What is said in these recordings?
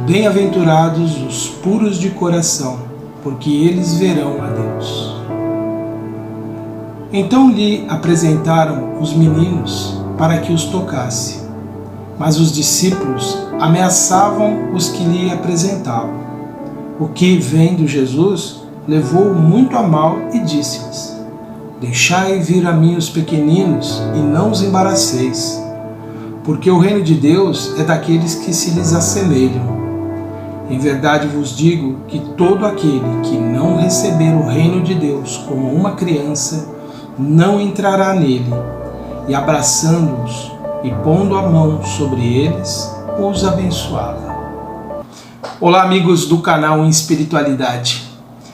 Bem-aventurados os puros de coração, porque eles verão a Deus. Então lhe apresentaram os meninos para que os tocasse, mas os discípulos ameaçavam os que lhe apresentavam. O que, vendo Jesus, levou muito a mal e disse-lhes: Deixai vir a mim os pequeninos e não os embaraceis, porque o reino de Deus é daqueles que se lhes assemelham. Em verdade vos digo que todo aquele que não receber o reino de Deus como uma criança, não entrará nele, e abraçando-os e pondo a mão sobre eles, os abençoava. Olá, amigos do canal Espiritualidade.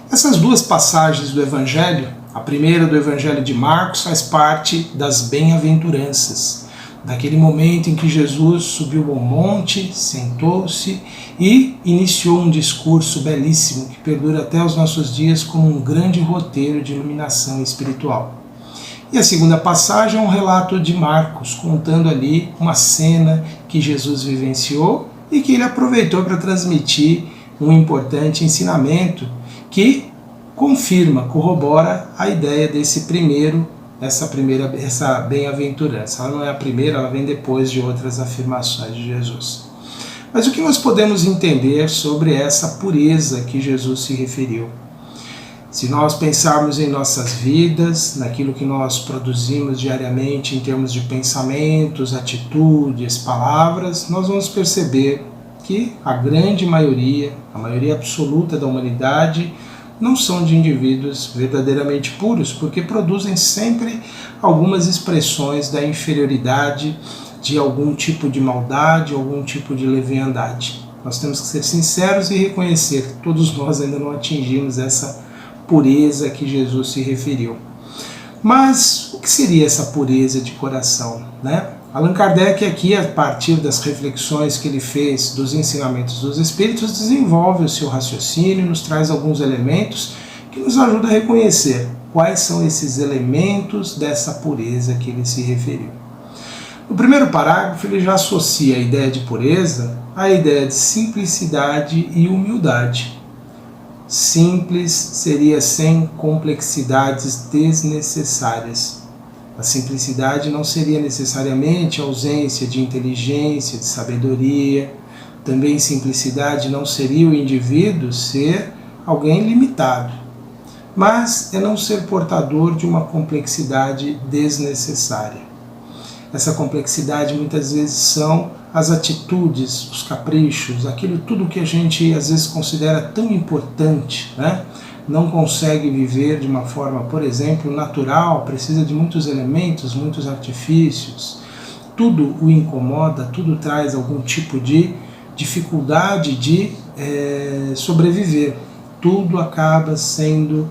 Essas duas passagens do Evangelho, a primeira do Evangelho de Marcos, faz parte das bem-aventuranças, daquele momento em que Jesus subiu ao monte, sentou-se e iniciou um discurso belíssimo que perdura até os nossos dias como um grande roteiro de iluminação espiritual. E a segunda passagem é um relato de Marcos, contando ali uma cena que Jesus vivenciou e que ele aproveitou para transmitir um importante ensinamento que confirma, corrobora a ideia essa bem-aventurança. Ela não é a primeira, ela vem depois de outras afirmações de Jesus. Mas o que nós podemos entender sobre essa pureza que Jesus se referiu? Se nós pensarmos em nossas vidas, naquilo que nós produzimos diariamente em termos de pensamentos, atitudes, palavras, nós vamos perceber que a grande maioria, a maioria absoluta da humanidade, não são de indivíduos verdadeiramente puros, porque produzem sempre algumas expressões da inferioridade, de algum tipo de maldade, algum tipo de leviandade. Nós temos que ser sinceros e reconhecer que todos nós ainda não atingimos essa pureza que Jesus se referiu. Mas o que seria essa pureza de coração, né? Allan Kardec aqui, a partir das reflexões que ele fez dos ensinamentos dos Espíritos, desenvolve o seu raciocínio, nos traz alguns elementos que nos ajudam a reconhecer quais são esses elementos dessa pureza que ele se referiu. No primeiro parágrafo, ele já associa a ideia de pureza à ideia de simplicidade e humildade. Simples seria sem complexidades desnecessárias. A simplicidade não seria necessariamente ausência de inteligência, de sabedoria. Também simplicidade não seria o indivíduo ser alguém limitado, mas é não ser portador de uma complexidade desnecessária. Essa complexidade muitas vezes são as atitudes, os caprichos, aquilo tudo que a gente às vezes considera tão importante, né? Não consegue viver de uma forma, por exemplo, natural, precisa de muitos elementos, muitos artifícios, tudo o incomoda, tudo traz algum tipo de dificuldade de sobreviver, tudo acaba sendo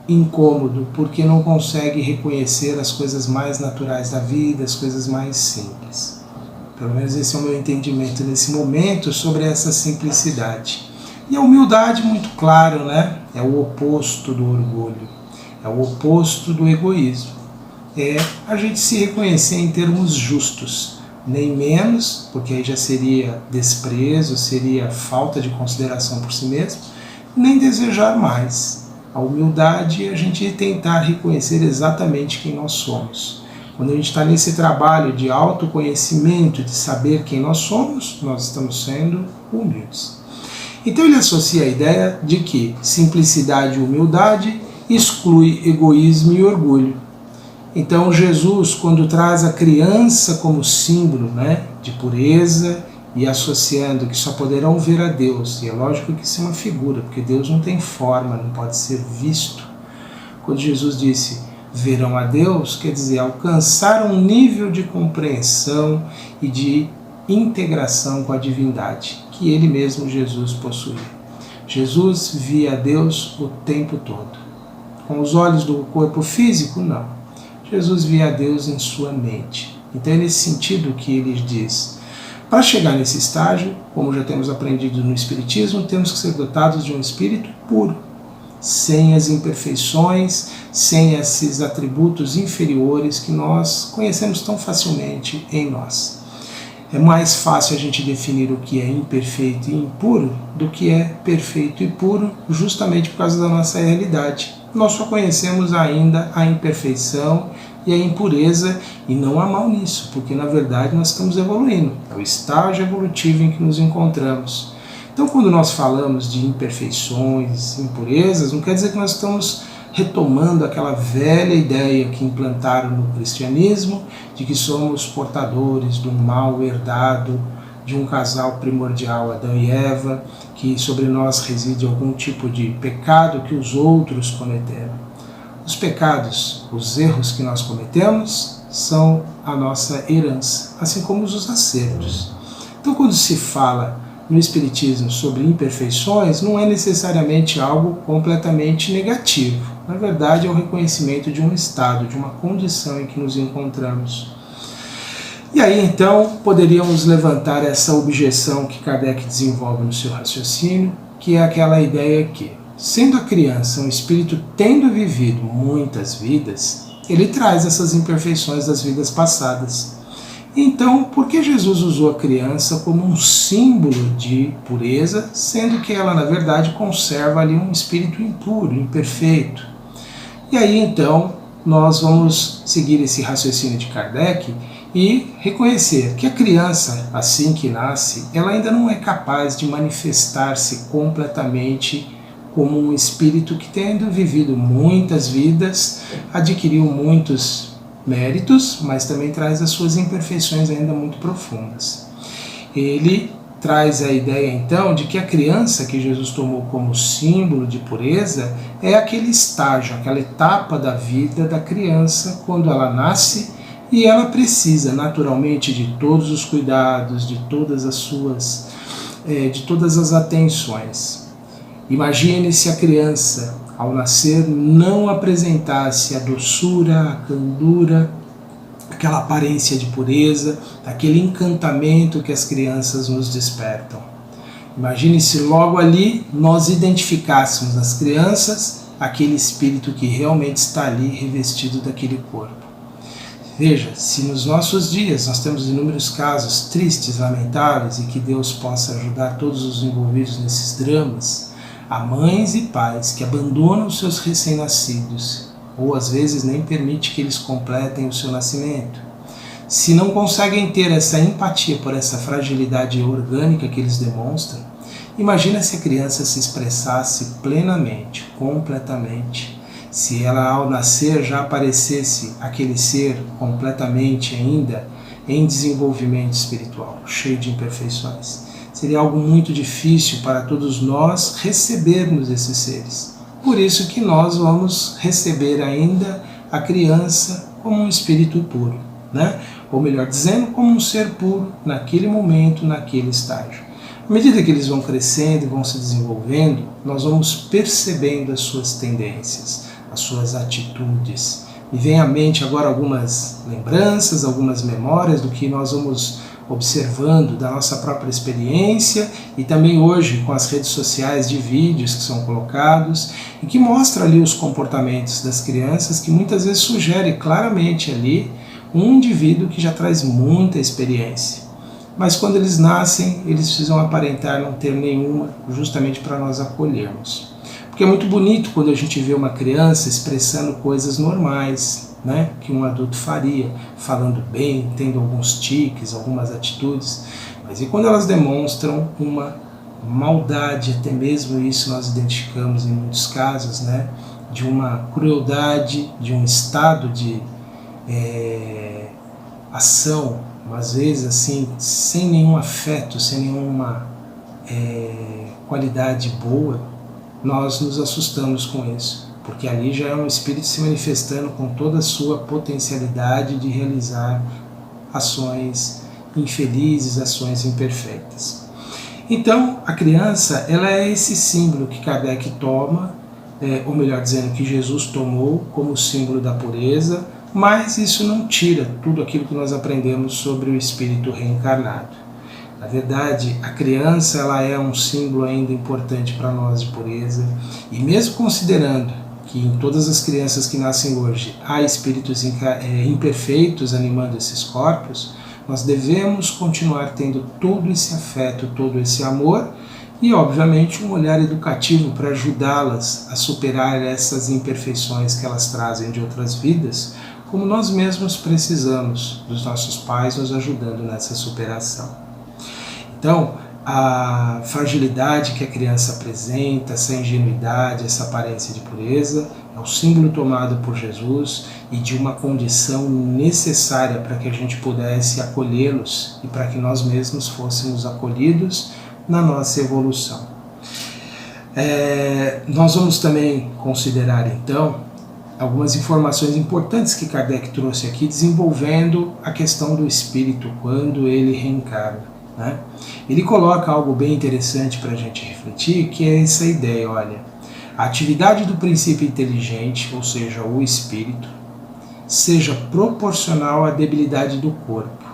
incômodo, porque não consegue reconhecer as coisas mais naturais da vida, as coisas mais simples. Pelo menos esse é o meu entendimento nesse momento sobre essa simplicidade. E a humildade, muito claro, né? É o oposto do orgulho, é o oposto do egoísmo. É a gente se reconhecer em termos justos, nem menos, porque aí já seria desprezo, seria falta de consideração por si mesmo, nem desejar mais. A humildade é a gente tentar reconhecer exatamente quem nós somos. Quando a gente está nesse trabalho de autoconhecimento, de saber quem nós somos, nós estamos sendo humildes. Então ele associa a ideia de que simplicidade e humildade exclui egoísmo e orgulho. Então Jesus, quando traz a criança como símbolo, né, de pureza, e associando que só poderão ver a Deus, e é lógico que isso é uma figura, porque Deus não tem forma, não pode ser visto. Quando Jesus disse verão a Deus, quer dizer, alcançar um nível de compreensão e de integração com a divindade, que ele mesmo, Jesus, possuía. Jesus via a Deus o tempo todo. Com os olhos do corpo físico, não. Jesus via a Deus em sua mente. Então é nesse sentido que ele diz: para chegar nesse estágio, como já temos aprendido no Espiritismo, temos que ser dotados de um espírito puro, sem as imperfeições, sem esses atributos inferiores que nós conhecemos tão facilmente em nós. É mais fácil a gente definir o que é imperfeito e impuro do que é perfeito e puro, justamente por causa da nossa realidade. Nós só conhecemos ainda a imperfeição e a impureza, e não há mal nisso, porque na verdade nós estamos evoluindo, é o estágio evolutivo em que nos encontramos. Então, quando nós falamos de imperfeições, impurezas, não quer dizer que nós estamos retomando aquela velha ideia que implantaram no cristianismo, de que somos portadores de um mal herdado de um casal primordial, Adão e Eva, que sobre nós reside algum tipo de pecado que os outros cometeram. Os pecados, os erros que nós cometemos, são a nossa herança, assim como os acertos. Então, quando se fala no Espiritismo sobre imperfeições, não é necessariamente algo completamente negativo. Na verdade, é o reconhecimento de um estado, de uma condição em que nos encontramos. E aí, então, poderíamos levantar essa objeção que Kardec desenvolve no seu raciocínio, que é aquela ideia que, sendo a criança um espírito tendo vivido muitas vidas, ele traz essas imperfeições das vidas passadas. Então, por que Jesus usou a criança como um símbolo de pureza, sendo que ela, na verdade, conserva ali um espírito impuro, imperfeito? E aí, então, nós vamos seguir esse raciocínio de Kardec e reconhecer que a criança, assim que nasce, ela ainda não é capaz de manifestar-se completamente como um espírito que, tendo vivido muitas vidas, adquiriu muitos méritos, mas também traz as suas imperfeições ainda muito profundas. Ele traz a ideia então de que a criança que Jesus tomou como símbolo de pureza é aquele estágio, aquela etapa da vida da criança quando ela nasce e ela precisa naturalmente de todos os cuidados, de todas as atenções. Imagine se a criança, ao nascer, não apresentasse a doçura, a candura, aquela aparência de pureza, aquele encantamento que as crianças nos despertam. Imagine se logo ali nós identificássemos nas crianças aquele espírito que realmente está ali revestido daquele corpo. Veja, se nos nossos dias nós temos inúmeros casos tristes, lamentáveis, e que Deus possa ajudar todos os envolvidos nesses dramas, há mães e pais que abandonam os seus recém-nascidos, ou às vezes nem permite que eles completem o seu nascimento. Se não conseguem ter essa empatia por essa fragilidade orgânica que eles demonstram, imagina se a criança se expressasse plenamente, completamente. Se ela ao nascer já aparecesse aquele ser completamente ainda em desenvolvimento espiritual, cheio de imperfeições. Seria algo muito difícil para todos nós recebermos esses seres. Por isso que nós vamos receber ainda a criança como um espírito puro, né? Ou melhor dizendo, como um ser puro naquele momento, naquele estágio. À medida que eles vão crescendo e vão se desenvolvendo, nós vamos percebendo as suas tendências, as suas atitudes. Me vem à mente agora algumas lembranças, algumas memórias do que nós vamos observando da nossa própria experiência e também hoje com as redes sociais de vídeos que são colocados e que mostra ali os comportamentos das crianças, que muitas vezes sugere claramente ali um indivíduo que já traz muita experiência. Mas quando eles nascem, eles precisam aparentar não ter nenhuma, justamente para nós acolhermos. Porque é muito bonito quando a gente vê uma criança expressando coisas normais, né, que um adulto faria, falando bem, tendo alguns tiques, algumas atitudes, mas e quando elas demonstram uma maldade, até mesmo isso nós identificamos em muitos casos, né, de uma crueldade, de um estado de ação, às vezes assim, sem nenhum afeto, sem nenhuma qualidade boa, nós nos assustamos com isso. Porque ali já é um espírito se manifestando com toda a sua potencialidade de realizar ações infelizes, ações imperfeitas. Então, a criança, ela é esse símbolo que Kardec toma, ou melhor dizendo, que Jesus tomou como símbolo da pureza, mas isso não tira tudo aquilo que nós aprendemos sobre o espírito reencarnado. Na verdade, a criança, ela é um símbolo ainda importante para nós de pureza, e mesmo considerando que em todas as crianças que nascem hoje há espíritos imperfeitos animando esses corpos, nós devemos continuar tendo todo esse afeto, todo esse amor e, obviamente, um olhar educativo para ajudá-las a superar essas imperfeições que elas trazem de outras vidas, como nós mesmos precisamos dos nossos pais nos ajudando nessa superação. Então, a fragilidade que a criança apresenta, essa ingenuidade, essa aparência de pureza, é o símbolo tomado por Jesus e de uma condição necessária para que a gente pudesse acolhê-los e para que nós mesmos fôssemos acolhidos na nossa evolução. Nós vamos também considerar, então, algumas informações importantes que Kardec trouxe aqui, desenvolvendo a questão do espírito quando ele reencarna, né? Ele coloca algo bem interessante para a gente refletir, que é essa ideia, olha, a atividade do princípio inteligente, ou seja, o espírito, seja proporcional à debilidade do corpo,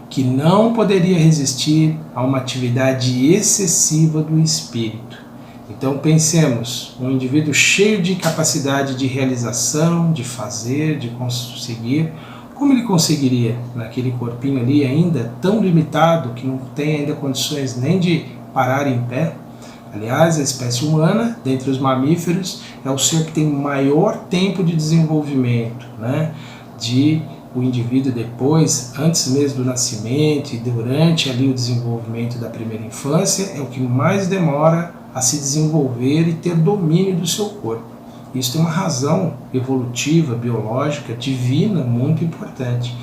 que não poderia resistir a uma atividade excessiva do espírito. Então pensemos, um indivíduo cheio de capacidade de realização, de fazer, de conseguir, como ele conseguiria naquele corpinho ali ainda tão limitado, que não tem ainda condições nem de parar em pé? Aliás, a espécie humana, dentre os mamíferos, é o ser que tem maior tempo de desenvolvimento, né? O indivíduo depois, antes mesmo do nascimento e durante ali o desenvolvimento da primeira infância, é o que mais demora a se desenvolver e ter domínio do seu corpo. Isso tem uma razão evolutiva, biológica, divina, muito importante,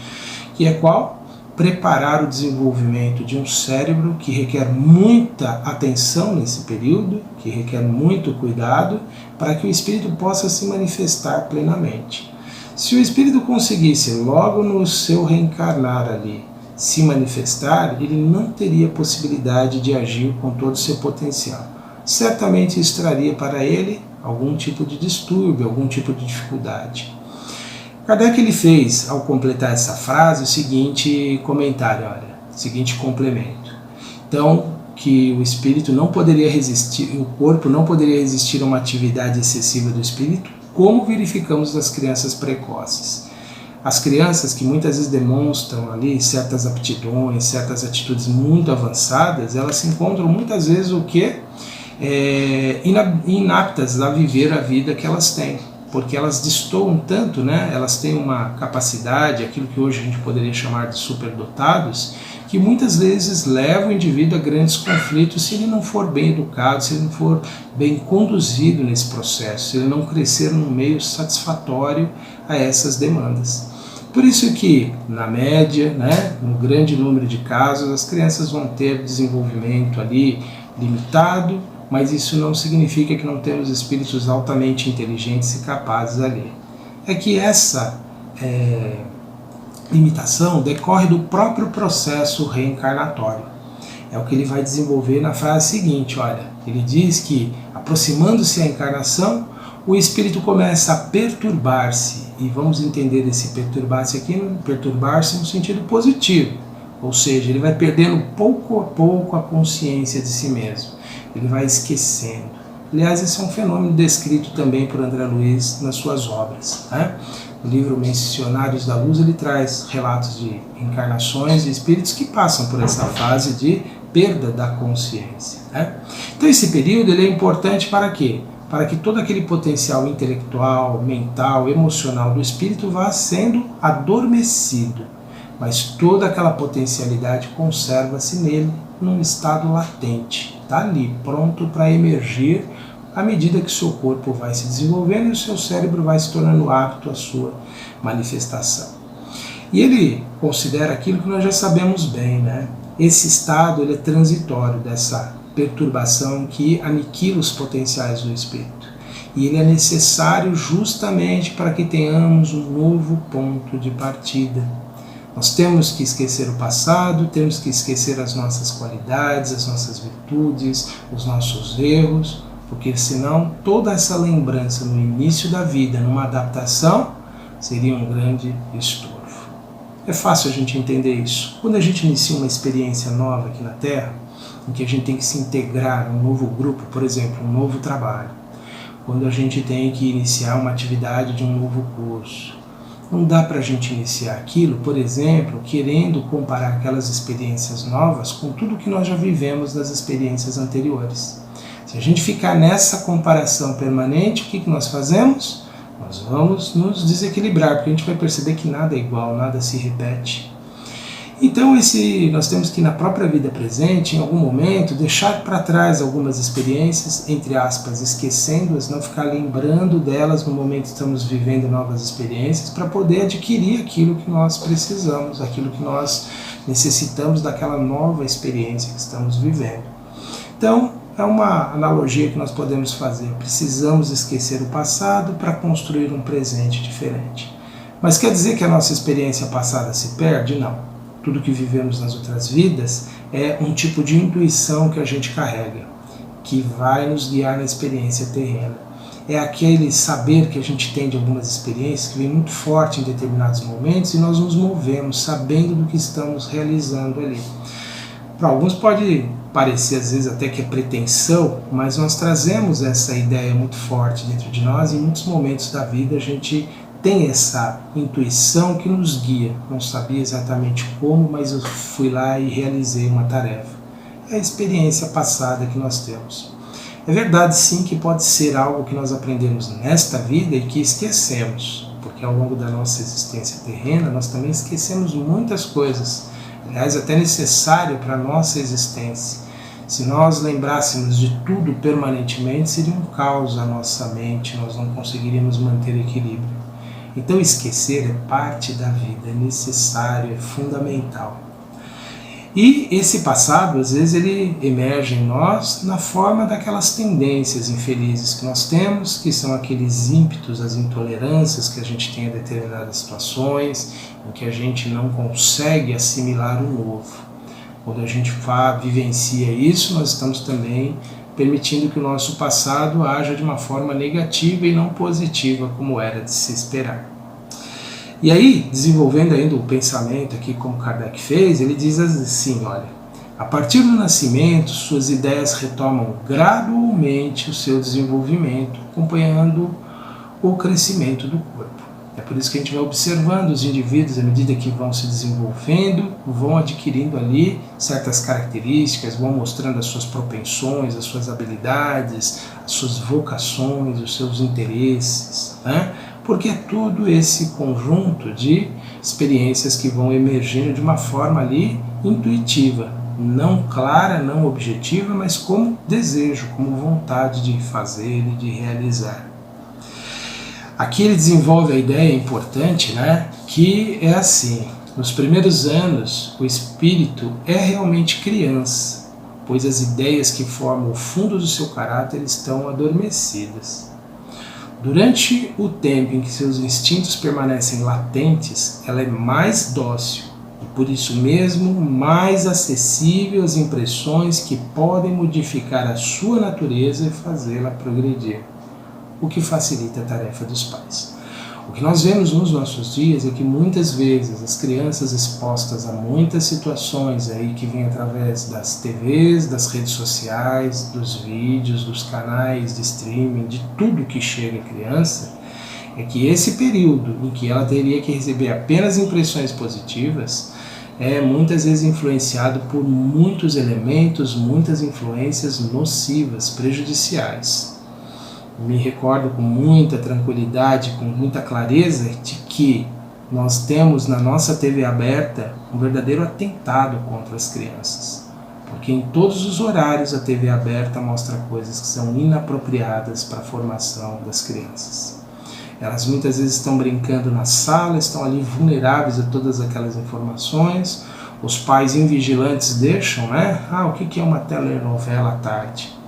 que é qual? Preparar o desenvolvimento de um cérebro que requer muita atenção nesse período, que requer muito cuidado, para que o espírito possa se manifestar plenamente. Se o espírito conseguisse, logo no seu reencarnar ali, se manifestar, ele não teria possibilidade de agir com todo o seu potencial. Certamente isso traria para ele algum tipo de distúrbio, algum tipo de dificuldade. Kardec ele fez, ao completar essa frase, o seguinte comentário, olha, o seguinte complemento. Então, que o espírito não poderia resistir, o corpo não poderia resistir a uma atividade excessiva do espírito, como verificamos nas crianças precoces. As crianças que muitas vezes demonstram ali certas aptidões, certas atitudes muito avançadas, elas se encontram muitas vezes o quê? Inaptas a viver a vida que elas têm, porque elas destoam tanto, né? Elas têm uma capacidade, aquilo que hoje a gente poderia chamar de superdotados, que muitas vezes leva o indivíduo a grandes conflitos se ele não for bem educado, se ele não for bem conduzido nesse processo, se ele não crescer num meio satisfatório a essas demandas. Por isso que, na média, né, no grande número de casos, as crianças vão ter desenvolvimento ali limitado, mas isso não significa que não temos espíritos altamente inteligentes e capazes ali. É que essa limitação decorre do próprio processo reencarnatório. É o que ele vai desenvolver na frase seguinte, olha, ele diz que, aproximando-se a encarnação, o espírito começa a perturbar-se, e vamos entender esse perturbar-se aqui, perturbar-se no sentido positivo, ou seja, ele vai perdendo pouco a pouco a consciência de si mesmo, ele vai esquecendo. Aliás, esse é um fenômeno descrito também por André Luiz nas suas obras, né? No livro Missionários da Luz ele traz relatos de encarnações de espíritos que passam por essa fase de perda da consciência, né? Então esse período ele é importante para quê? Para que todo aquele potencial intelectual, mental, emocional do espírito vá sendo adormecido, mas toda aquela potencialidade conserva-se nele num estado latente, está ali, pronto para emergir à medida que o seu corpo vai se desenvolvendo e o seu cérebro vai se tornando apto à sua manifestação. E ele considera aquilo que nós já sabemos bem, né? Esse estado ele é transitório dessa perturbação que aniquila os potenciais do espírito. E ele é necessário justamente para que tenhamos um novo ponto de partida. Nós temos que esquecer o passado, temos que esquecer as nossas qualidades, as nossas virtudes, os nossos erros, porque senão toda essa lembrança no início da vida, numa adaptação, seria um grande estorvo. É fácil a gente entender isso. Quando a gente inicia uma experiência nova aqui na Terra, em que a gente tem que se integrar a um novo grupo, por exemplo, um novo trabalho, quando a gente tem que iniciar uma atividade de um novo curso, Não dá para a gente iniciar aquilo, por exemplo, querendo comparar aquelas experiências novas com tudo que nós já vivemos das experiências anteriores. Se a gente ficar nessa comparação permanente, o que nós fazemos? Nós vamos nos desequilibrar, porque a gente vai perceber que nada é igual, nada se repete. Então nós temos que, na própria vida presente, em algum momento, deixar para trás algumas experiências, entre aspas, esquecendo-as, não ficar lembrando delas no momento que estamos vivendo novas experiências, para poder adquirir aquilo que nós precisamos, aquilo que nós necessitamos daquela nova experiência que estamos vivendo. Então, é uma analogia que nós podemos fazer. Precisamos esquecer o passado para construir um presente diferente. Mas quer dizer que a nossa experiência passada se perde? Não. Tudo que vivemos nas outras vidas é um tipo de intuição que a gente carrega, que vai nos guiar na experiência terrena. É aquele saber que a gente tem de algumas experiências que vem muito forte em determinados momentos e nós nos movemos sabendo do que estamos realizando ali. Para alguns pode parecer às vezes até que é pretensão, mas nós trazemos essa ideia muito forte dentro de nós e em muitos momentos da vida a gente tem essa intuição que nos guia. Não sabia exatamente como, mas eu fui lá e realizei uma tarefa. É a experiência passada que nós temos. É verdade sim que pode ser algo que nós aprendemos nesta vida e que esquecemos, porque ao longo da nossa existência terrena nós também esquecemos muitas coisas, aliás até necessário para a nossa existência. Se nós lembrássemos de tudo permanentemente, seria um caos a nossa mente, nós não conseguiríamos manter equilíbrio. Então esquecer é parte da vida, é necessário, é fundamental. E esse passado, às vezes, ele emerge em nós na forma daquelas tendências infelizes que nós temos, que são aqueles ímpetos, as intolerâncias que a gente tem a determinadas situações, em que a gente não consegue assimilar o novo. Quando a gente vivencia isso, nós estamos também permitindo que o nosso passado haja de uma forma negativa e não positiva, como era de se esperar. E aí, desenvolvendo ainda o pensamento aqui, como Kardec fez, ele diz assim, olha, a partir do nascimento, suas ideias retomam gradualmente o seu desenvolvimento, acompanhando o crescimento do corpo. É por isso que a gente vai observando os indivíduos, à medida que vão se desenvolvendo, vão adquirindo ali certas características, vão mostrando as suas propensões, as suas habilidades, as suas vocações, os seus interesses, né? Porque é tudo esse conjunto de experiências que vão emergindo de uma forma ali intuitiva, não clara, não objetiva, mas como desejo, como vontade de fazer e de realizar. Aqui ele desenvolve a ideia importante, né, que é assim, nos primeiros anos o espírito é realmente criança, pois as ideias que formam o fundo do seu caráter estão adormecidas. Durante o tempo em que seus instintos permanecem latentes, ela é mais dócil e por isso mesmo mais acessível às impressões que podem modificar a sua natureza e fazê-la progredir, o que facilita a tarefa dos pais. O que nós vemos nos nossos dias é que muitas vezes as crianças expostas a muitas situações aí que vêm através das TVs, das redes sociais, dos vídeos, dos canais de streaming, de tudo que chega à criança, é que esse período em que ela teria que receber apenas impressões positivas é muitas vezes influenciado por muitos elementos, muitas influências nocivas, prejudiciais. Me recordo com muita tranquilidade, com muita clareza, de que nós temos na nossa TV aberta um verdadeiro atentado contra as crianças. Porque em todos os horários a TV aberta mostra coisas que são inapropriadas para a formação das crianças. Elas muitas vezes estão brincando na sala, estão ali vulneráveis a todas aquelas informações. Os pais invigilantes deixam, né? O que é uma telenovela à tarde?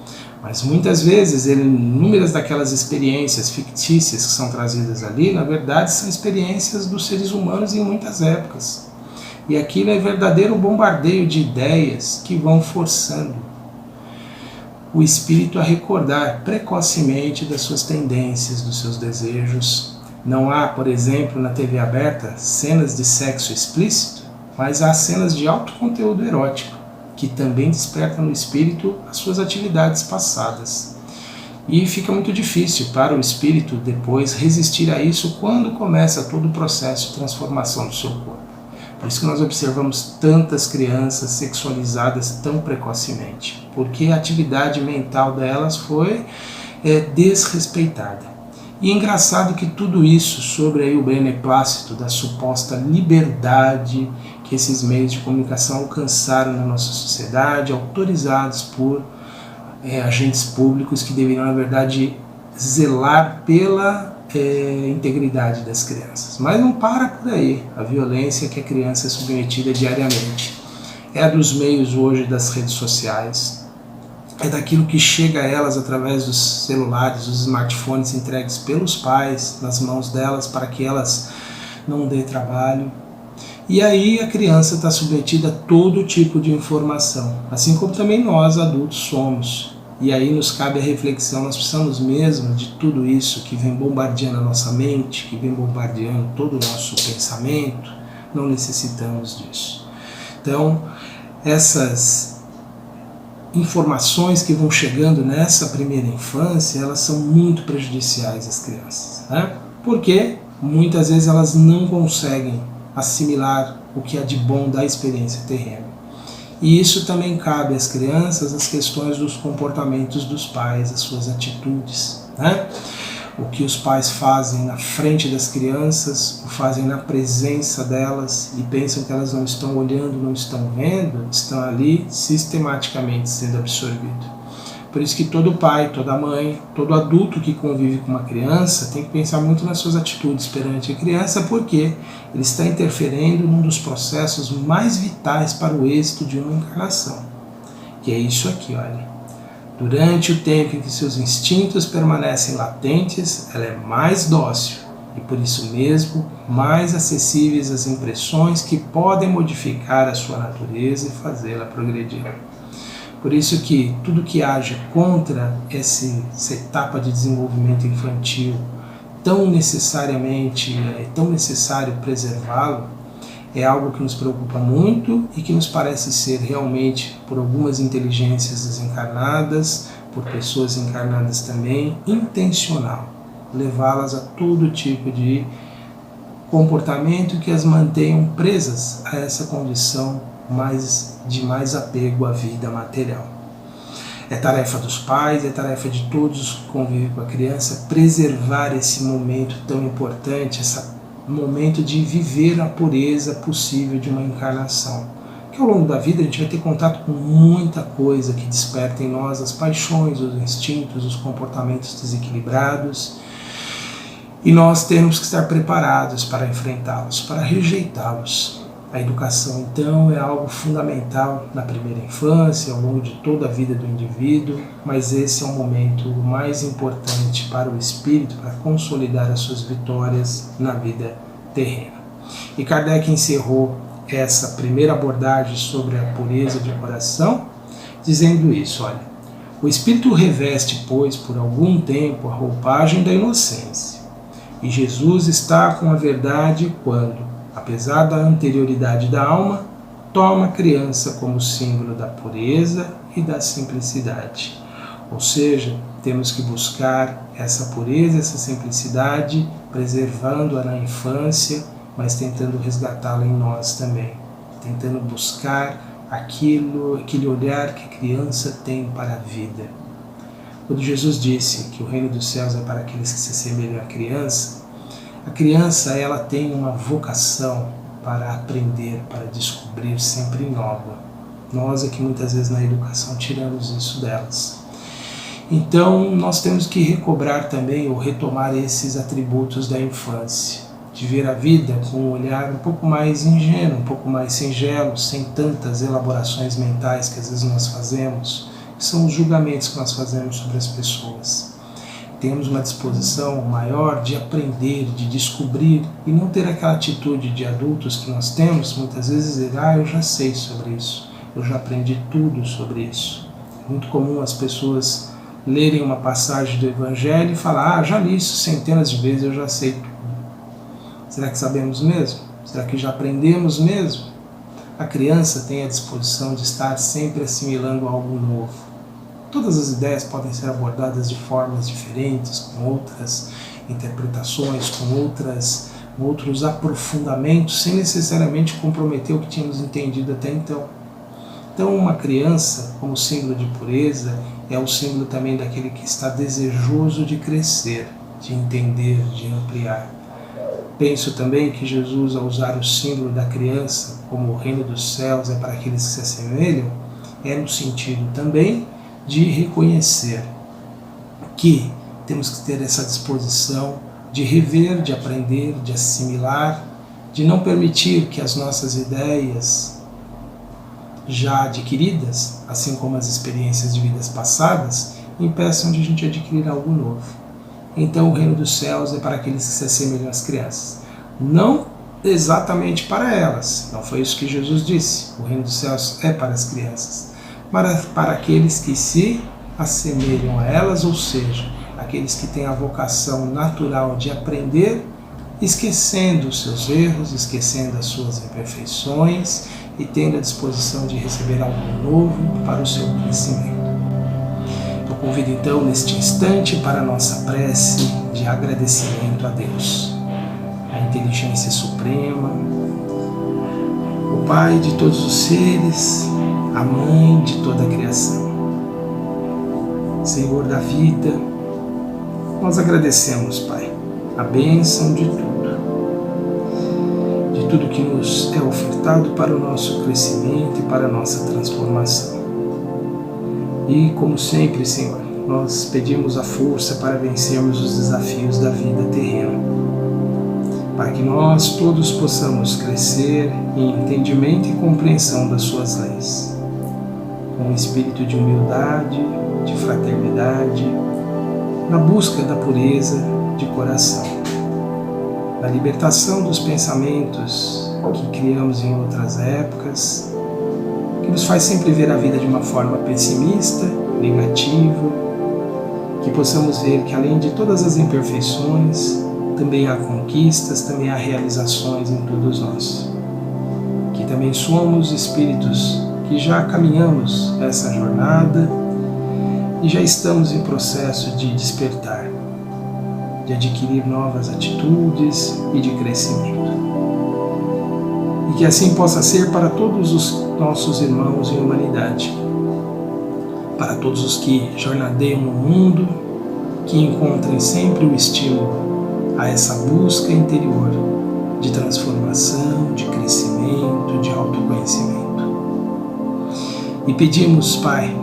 Mas muitas vezes, inúmeras daquelas experiências fictícias que são trazidas ali, na verdade são experiências dos seres humanos em muitas épocas. E aquilo é verdadeiro bombardeio de ideias que vão forçando o espírito a recordar precocemente das suas tendências, dos seus desejos. Não há, por exemplo, na TV aberta, cenas de sexo explícito, mas há cenas de alto conteúdo erótico, que também despertam no espírito as suas atividades passadas. E fica muito difícil para o espírito depois resistir a isso quando começa todo o processo de transformação do seu corpo. Por isso que nós observamos tantas crianças sexualizadas tão precocemente, porque a atividade mental delas foi desrespeitada. E é engraçado que tudo isso sobre aí o beneplácito da suposta liberdade que esses meios de comunicação alcançaram na nossa sociedade, autorizados por agentes públicos que deveriam, na verdade, zelar pela integridade das crianças. Mas não para por aí a violência que a criança é submetida diariamente. É a dos meios hoje das redes sociais, é daquilo que chega a elas através dos celulares, dos smartphones entregues pelos pais nas mãos delas para que elas não dêem trabalho. E aí a criança está submetida a todo tipo de informação, assim como também nós adultos somos. E aí nos cabe a reflexão, nós precisamos mesmo de tudo isso que vem bombardeando a nossa mente, que vem bombardeando todo o nosso pensamento, não necessitamos disso. Então, essas informações que vão chegando nessa primeira infância, elas são muito prejudiciais às crianças, né? Porque muitas vezes elas não conseguem assimilar o que há de bom da experiência terrena. E isso também cabe às crianças, as questões dos comportamentos dos pais, as suas atitudes, né? O que os pais fazem na frente das crianças, o fazem na presença delas e pensam que elas não estão olhando, não estão vendo, estão ali sistematicamente sendo absorvidos. Por isso que todo pai, toda mãe, todo adulto que convive com uma criança tem que pensar muito nas suas atitudes perante a criança, porque ele está interferindo num dos processos mais vitais para o êxito de uma encarnação. Que é isso aqui, olha. Durante o tempo em que seus instintos permanecem latentes, ela é mais dócil e, por isso mesmo, mais acessíveis às impressões que podem modificar a sua natureza e fazê-la progredir. Por isso que tudo que age contra essa etapa de desenvolvimento infantil, tão necessário preservá-lo, é algo que nos preocupa muito e que nos parece ser realmente, por algumas inteligências desencarnadas, por pessoas encarnadas também, intencional, levá-las a todo tipo de comportamento que as mantenham presas a essa condição de mais apego à vida material. É tarefa dos pais, é tarefa de todos que convivem com a criança preservar esse momento tão importante, esse momento de viver a pureza possível de uma encarnação. Que ao longo da vida a gente vai ter contato com muita coisa que desperta em nós as paixões, os instintos, os comportamentos desequilibrados, e nós temos que estar preparados para enfrentá-los, para rejeitá-los. A educação, então, é algo fundamental na primeira infância, ao longo de toda a vida do indivíduo, mas esse é o momento mais importante para o espírito, para consolidar as suas vitórias na vida terrena. E Kardec encerrou essa primeira abordagem sobre a pureza de coração, dizendo isso, olha, o espírito reveste, pois, por algum tempo a roupagem da inocência, e Jesus está com a verdade quando, apesar da anterioridade da alma, toma a criança como símbolo da pureza e da simplicidade. Ou seja, temos que buscar essa pureza, essa simplicidade, preservando-a na infância, mas tentando resgatá-la em nós também, tentando buscar aquele olhar que a criança tem para a vida. Quando Jesus disse que o reino dos céus é para aqueles que se assemelham à criança, a criança, ela tem uma vocação para aprender, para descobrir sempre nova. Nós é que muitas vezes na educação tiramos isso delas. Então nós temos que recobrar também ou retomar esses atributos da infância, de ver a vida com um olhar um pouco mais ingênuo, um pouco mais singelo, sem tantas elaborações mentais que às vezes nós fazemos, que são os julgamentos que nós fazemos sobre as pessoas. Temos uma disposição maior de aprender, de descobrir e não ter aquela atitude de adultos que nós temos, muitas vezes dizer, eu já sei sobre isso, eu já aprendi tudo sobre isso. É muito comum as pessoas lerem uma passagem do Evangelho e falar, já li isso centenas de vezes, eu já sei tudo. Será que sabemos mesmo? Será que já aprendemos mesmo? A criança tem a disposição de estar sempre assimilando algo novo. Todas as ideias podem ser abordadas de formas diferentes, com outras interpretações, com outros aprofundamentos, sem necessariamente comprometer o que tínhamos entendido até então. Então, uma criança, como símbolo de pureza, é o símbolo também daquele que está desejoso de crescer, de entender, de ampliar. Penso também que Jesus, ao usar o símbolo da criança, como o reino dos céus é para aqueles que se assemelham, é no sentido também de reconhecer que temos que ter essa disposição de rever, de aprender, de assimilar, de não permitir que as nossas ideias já adquiridas, assim como as experiências de vidas passadas, impeçam de a gente adquirir algo novo. Então o reino dos céus é para aqueles que se assemelham às crianças. Não exatamente para elas, não foi isso que Jesus disse. O reino dos céus é para as crianças, mas para aqueles que se assemelham a elas, ou seja, aqueles que têm a vocação natural de aprender, esquecendo os seus erros, esquecendo as suas imperfeições e tendo a disposição de receber algo novo para o seu crescimento. Eu convido então neste instante para a nossa prece de agradecimento a Deus, a inteligência suprema, o Pai de todos os seres, a Mãe de toda a criação. Senhor da vida, nós agradecemos, Pai, a bênção de tudo que nos é ofertado para o nosso crescimento e para a nossa transformação. E, como sempre, Senhor, nós pedimos a força para vencermos os desafios da vida terrena, para que nós todos possamos crescer em entendimento e compreensão das suas leis, com um espírito de humildade, de fraternidade, na busca da pureza de coração, da libertação dos pensamentos que criamos em outras épocas, que nos faz sempre ver a vida de uma forma pessimista, negativa, que possamos ver que além de todas as imperfeições, também há conquistas, também há realizações em todos nós, que também somos espíritos que já caminhamos essa jornada e já estamos em processo de despertar, de adquirir novas atitudes e de crescimento. E que assim possa ser para todos os nossos irmãos em humanidade, para todos os que jornadeiam no mundo, que encontrem sempre o estímulo a essa busca interior de transformação, de crescimento, de autoconhecimento. E pedimos, Pai,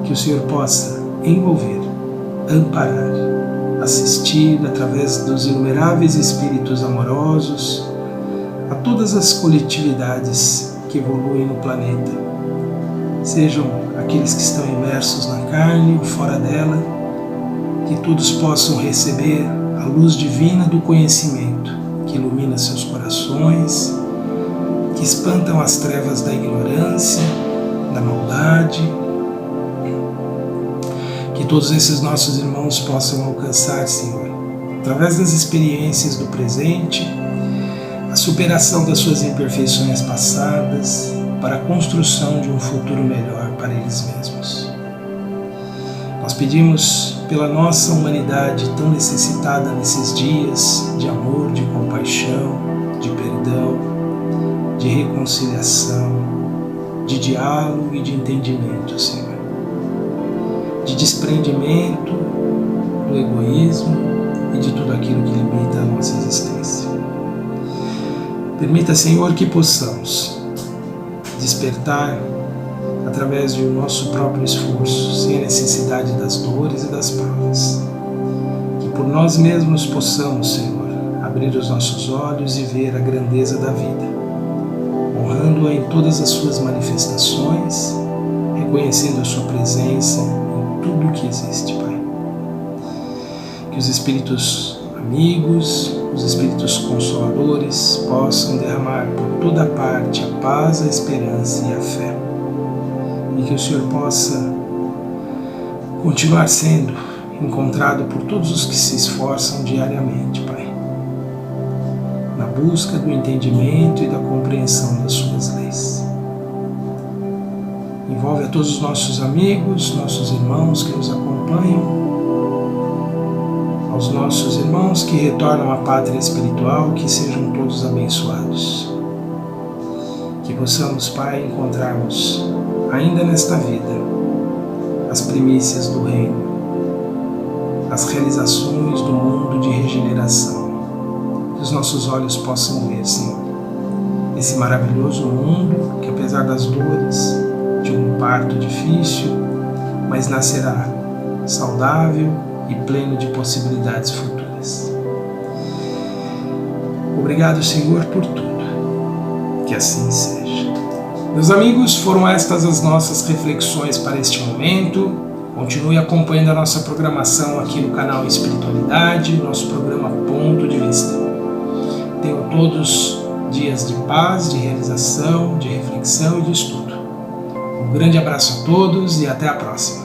que o Senhor possa envolver, amparar, assistir através dos inumeráveis espíritos amorosos a todas as coletividades que evoluem no planeta, sejam aqueles que estão imersos na carne ou fora dela, que todos possam receber a luz divina do conhecimento que ilumina seus corações, que espantam as trevas da ignorância, da maldade, que todos esses nossos irmãos possam alcançar, Senhor, através das experiências do presente, a superação das suas imperfeições passadas, para a construção de um futuro melhor para eles mesmos. Nós pedimos pela nossa humanidade tão necessitada nesses dias de amor, de compaixão, de perdão, de reconciliação, de diálogo e de entendimento, Senhor, de desprendimento do egoísmo e de tudo aquilo que limita a nossa existência. Permita, Senhor, que possamos despertar através do nosso próprio esforço, sem a necessidade das dores e das provas. Que por nós mesmos possamos, Senhor, abrir os nossos olhos e ver a grandeza da vida, honrando-a em todas as suas manifestações, reconhecendo a sua presença em tudo o que existe, Pai. Que os espíritos amigos, os espíritos consoladores possam derramar por toda parte a paz, a esperança e a fé. E que o Senhor possa continuar sendo encontrado por todos os que se esforçam diariamente, Pai, na busca do entendimento e da compreensão das suas leis. Envolve a todos os nossos amigos, nossos irmãos que nos acompanham, aos nossos irmãos que retornam à pátria espiritual, que sejam todos abençoados. Que possamos, Pai, encontrarmos ainda nesta vida as primícias do reino, as realizações do mundo de regeneração. Que os nossos olhos possam ver, Senhor, esse maravilhoso mundo que, apesar das dores de um parto difícil, mas nascerá saudável e pleno de possibilidades futuras. Obrigado, Senhor, por tudo. Que assim seja. Meus amigos, foram estas as nossas reflexões para este momento. Continue acompanhando a nossa programação aqui no canal Espiritualidade, nosso programa Ponto de Vista. Tenham todos dias de paz, de realização, de reflexão e de estudo. Um grande abraço a todos e até a próxima.